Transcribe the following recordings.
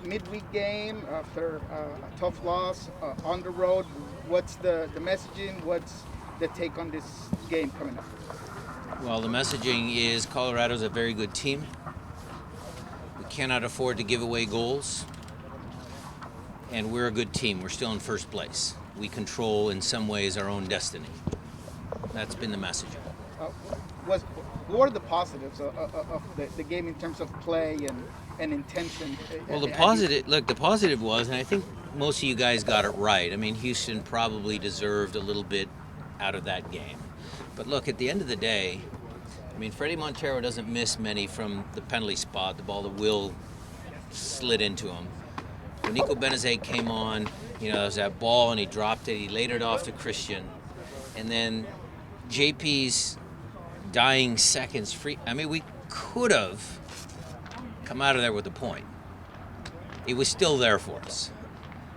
midweek game after a tough loss on the road. What's the messaging? What's the take on this game coming up? Well, the messaging is Colorado's a very good team. We cannot afford to give away goals. And we're a good team. We're still in first place. We control, in some ways, our own destiny. That's been the messaging. What are the positives of the game in terms of play and intention? Well, the positive was, and I think most of you guys got it right. I mean, Houston probably deserved a little bit out of that game. But look, at the end of the day, I mean, Freddie Montero doesn't miss many from the penalty spot, the ball that Will slid into him. When Nico Benezet came on, there was that ball and he dropped it, he laid it off to Christian. And then JP's dying seconds free. I mean, we could have come out of there with a point. It was still there for us,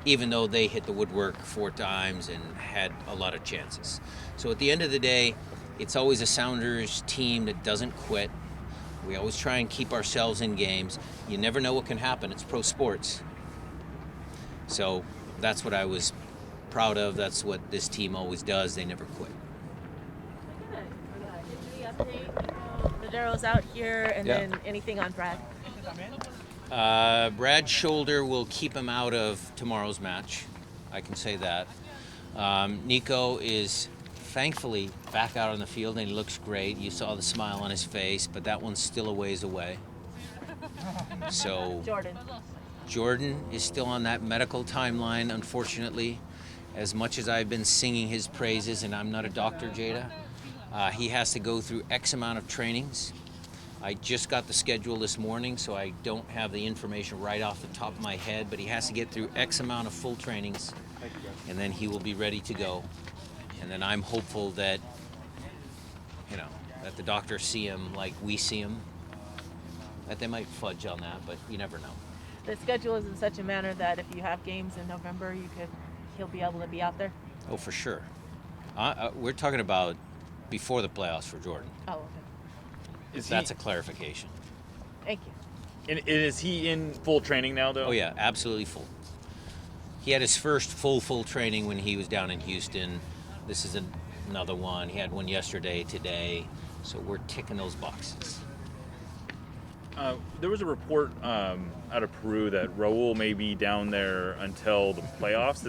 even though they hit the woodwork 4 times and had a lot of chances. So at the end of the day, it's always a Sounders team that doesn't quit. We always try and keep ourselves in games. You never know what can happen. It's pro sports. So that's what I was proud of. That's what this team always does. They never quit. Injury update. Rodero's out here, and then anything on Brad? Brad's shoulder will keep him out of tomorrow's match. I can say that. Nico is thankfully back out on the field, and he looks great. You saw the smile on his face, but that one's still a ways away. So Jordan is still on that medical timeline, unfortunately. As much as I've been singing his praises, and I'm not a doctor, Jada, he has to go through X amount of trainings. I just got the schedule this morning, so I don't have the information right off the top of my head, but he has to get through X amount of full trainings, and then he will be ready to go. And then I'm hopeful that, that the doctors see him like we see him, that they might fudge on that, but you never know. The schedule is in such a manner that if you have games in November, he'll be able to be out there? Oh, for sure. We're talking about before the playoffs for Jordan. Oh, okay. That's a clarification. Thank you. And is he in full training now, though? Oh, yeah, absolutely full. He had his first full training when he was down in Houston. This is another one. He had one yesterday, today. So we're ticking those boxes. There was a report out of Peru that Raul may be down there until the playoffs.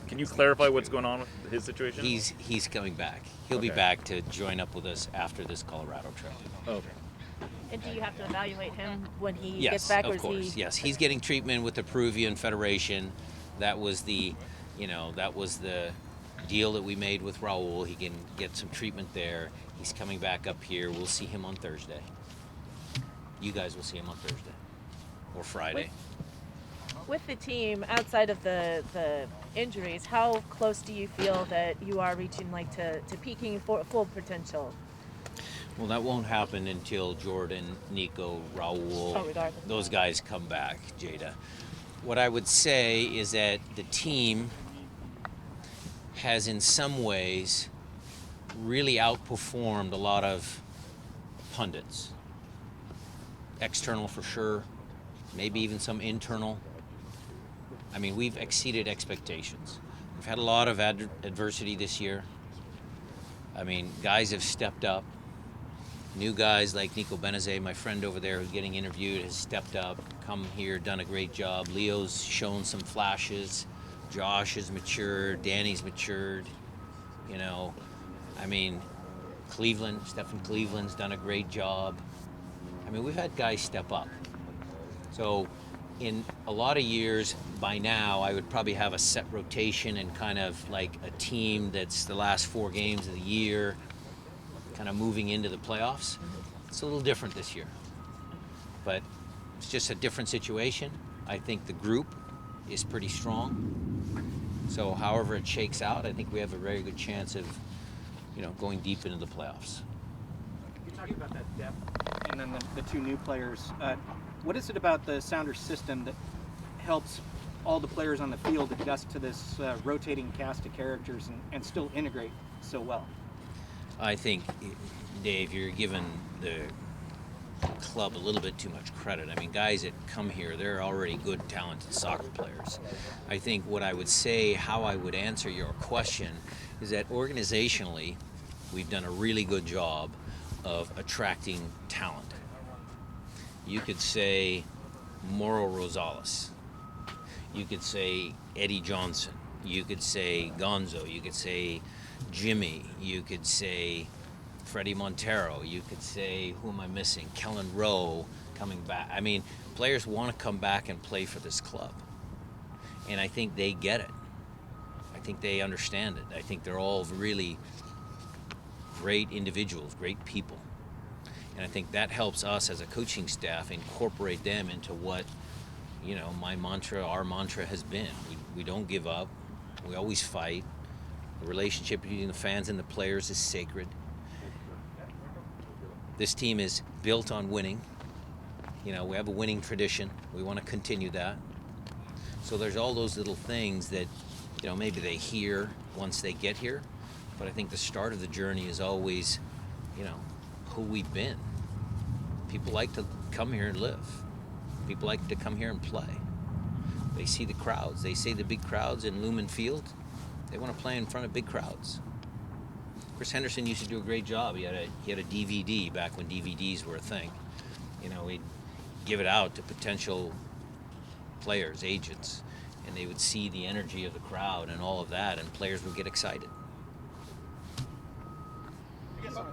Can you clarify what's going on with his situation? He's coming back. He'll be back to join up with us after this Colorado trip. Okay. And do you have to evaluate him when he Yes, gets back? Of course. Yes, he's getting treatment with the Peruvian Federation. That was the deal that we made with Raul. He can get some treatment there. He's coming back up here. We'll see him on Thursday. You guys will see him on Thursday or Friday. With the team, outside of the injuries, how close do you feel that you are reaching to peaking for full potential? Well, that won't happen until Jordan, Nico, Raul, those guys come back, Jada. What I would say is that the team has in some ways really outperformed a lot of pundits. External for sure, maybe even some internal. I mean, we've exceeded expectations. We've had a lot of adversity this year. I mean, guys have stepped up. New guys like Nico Benezet, my friend over there who's getting interviewed, has stepped up, come here, done a great job. Leo's shown some flashes. Josh has matured. Danny's matured. I mean, Stephen Cleveland's done a great job. I mean, we've had guys step up. So in a lot of years, by now, I would probably have a set rotation and kind of like a team that's the last 4 games of the year, kind of moving into the playoffs. It's a little different this year. But it's just a different situation. I think the group is pretty strong. So however it shakes out, I think we have a very good chance of, going deep into the playoffs. You're talking about that depth and then the 2 new players. What is it about the Sounders system that helps all the players on the field adjust to this rotating cast of characters and still integrate so well? I think, Dave, you're given club a little bit too much credit. I mean, guys that come here, they're already good, talented soccer players. I think what I would say, how I would answer your question, is that organizationally, we've done a really good job of attracting talent. You could say Mauro Rosales. You could say Eddie Johnson. You could say Gonzo. You could say Jimmy. You could say Freddie Montero. You could say, who am I missing? Kellen Rowe coming back. I mean, players want to come back and play for this club. And I think they get it. I think they understand it. I think they're all really great individuals, great people. And I think that helps us as a coaching staff incorporate them into what, my mantra, our mantra has been. We don't give up. We always fight. The relationship between the fans and the players is sacred. This team is built on winning. We have a winning tradition. We want to continue that. So there's all those little things that, maybe they hear once they get here. But I think the start of the journey is always, who we've been. People like to come here and live. People like to come here and play. They see the crowds. They see the big crowds in Lumen Field. They want to play in front of big crowds. Chris Henderson used to do a great job. He had a DVD back when DVDs were a thing. He'd give it out to potential players, agents, and they would see the energy of the crowd and all of that, and players would get excited. I guess a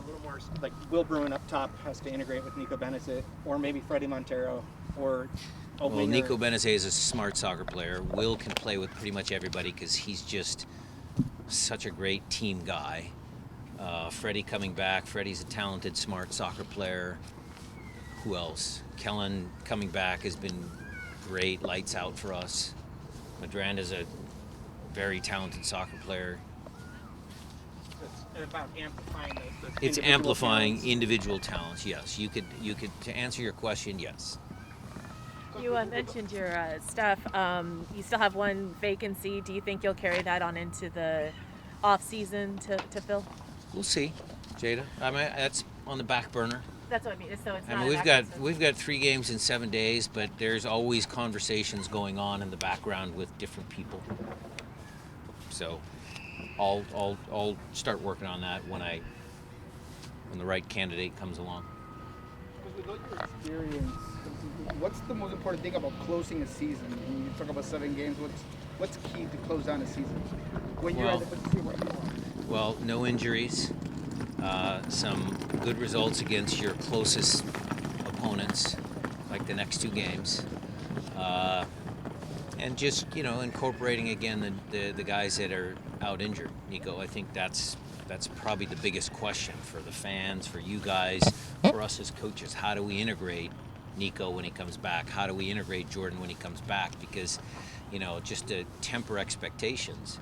little more like Will Bruin up top has to integrate with Nico Benezet, or maybe Freddie Montero, or a well, winger. Nico Benezet is a smart soccer player. Will can play with pretty much everybody because he's just such a great team guy. Freddie coming back. Freddie's a talented, smart soccer player. Who else? Kellen coming back has been great. Lights out for us. Madranda's a very talented soccer player. It's about amplifying those It's individual amplifying talents. individual talents. Yes, you could. To answer your question, yes. You mentioned your stuff. You still have one vacancy. Do you think you'll carry that on into the off season to fill? We'll see, Jada. I mean, that's on the back burner. That's what I mean. So it's I not. mean, we've got 3 games in 7 days, but there's always conversations going on in the background with different people. So, I'll start working on that when the right candidate comes along. With all your experience, what's the most important thing about closing a season? When you talk about 7 games, what's key to close down a season? When you're at the position where you are. Well, no injuries, some good results against your closest opponents, like the next 2 games, and just incorporating again the guys that are out injured. Nico, I think that's probably the biggest question for the fans, for you guys, for us as coaches. How do we integrate Nico when he comes back? How do we integrate Jordan when he comes back? Because just to temper expectations.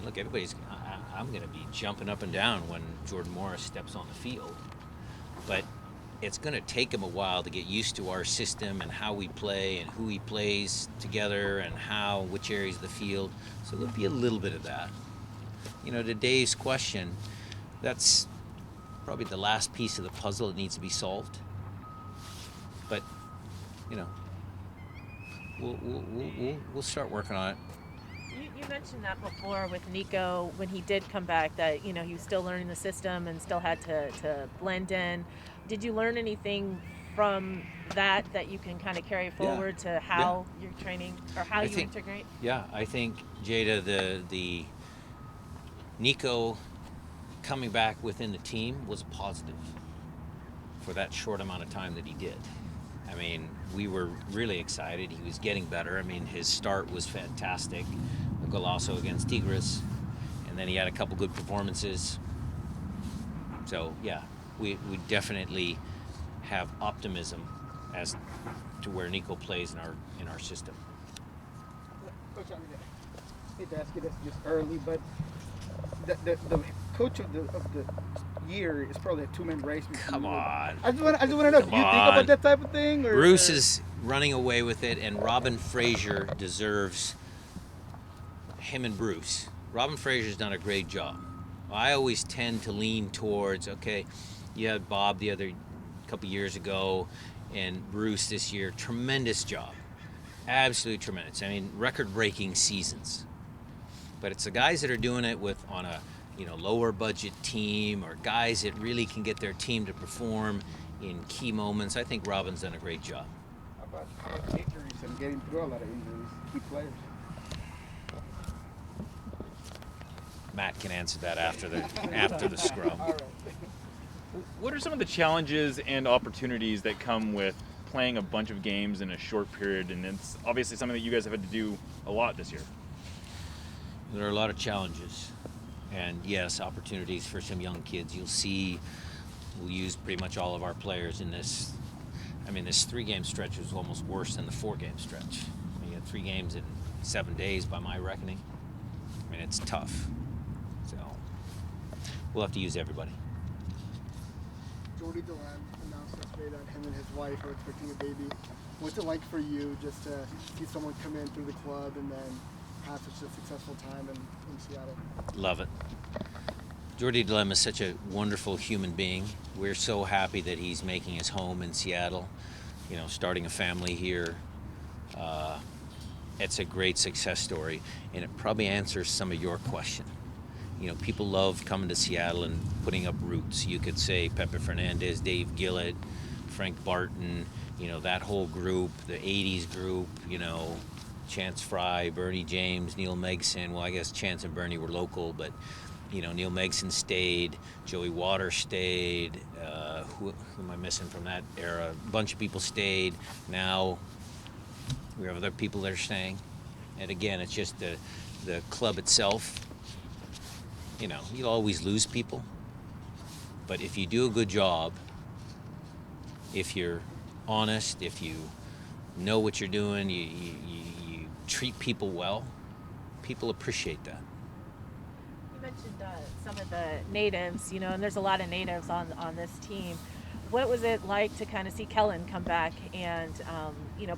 Look, I'm going to be jumping up and down when Jordan Morris steps on the field. But it's going to take him a while to get used to our system and how we play and who he plays together and which areas of the field. So there'll be a little bit of that. To Dave's question, that's probably the last piece of the puzzle that needs to be solved. But, we'll start working on it. You mentioned that before with Nico when he did come back that he was still learning the system and still had to blend in. Did you learn anything from that you can kind of carry forward to how you're training or how you integrate? Yeah, I think Jada, the Nico coming back within the team was positive for that short amount of time that he did. I mean, we were really excited. He was getting better. I mean, his start was fantastic. A golazo against Tigres, and then he had a couple good performances. So, yeah, we definitely have optimism as to where Nico plays in our system. Coach, I hate to ask you this just early, but the coach of the year is probably a 2-man race. Come on. I just want to know, do you think about that type of thing? Or, Bruce is running away with it, and Robin Fraser deserves him and Bruce. Robin Fraser's done a great job. I always tend to lean towards, okay, you had Bob the other a couple years ago, and Bruce this year. Tremendous job. Absolutely tremendous. I mean, record-breaking seasons. But it's the guys that are doing it on a lower budget team, or guys that really can get their team to perform in key moments. I think Robin's done a great job. How about injuries and getting through a lot of injuries, key players? Matt can answer that after the scrum. All right. What are some of the challenges and opportunities that come with playing a bunch of games in a short period? And it's obviously something that you guys have had to do a lot this year. There are a lot of challenges, and yes, opportunities for some young kids. You'll see we'll use pretty much all of our players in this. I mean, this 3-game stretch was almost worse than the 4-game stretch. I mean, you had 3 games in 7 days by my reckoning. I mean, it's tough. So we'll have to use everybody. Jordy Delam announced yesterday that him and his wife are expecting a baby. What's it like for you just to see someone come in through the club and then have such a successful time in Seattle? Love it. Jordy Delam is such a wonderful human being. We're so happy that he's making his home in Seattle, starting a family here. It's a great success story, and it probably answers some of your question. People love coming to Seattle and putting up roots. You could say Pepe Fernandez, Dave Gillett, Frank Barton, that whole group, the 80s group, Chance Fry, Bernie James, Neil Megson. Well, I guess Chance and Bernie were local, but Neil Megson stayed, Joey Waters stayed. Who am I missing from that era? A bunch of people stayed. Now we have other people that are staying, and again, it's just the club itself. You'll always lose people, but if you do a good job, if you're honest, if you know what you're doing, you treat people well, people appreciate that. You mentioned some of the natives, and there's a lot of natives on this team. What was it like to kind of see Kellen come back and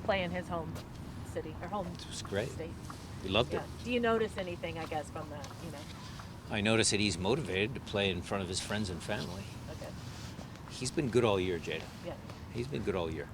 play in his home city or home It was great. state? We loved it. Do you notice anything, I guess, from that? I noticed that he's motivated to play in front of his friends and family. Okay. He's been good all year, Jada. Yeah. He's been good all year.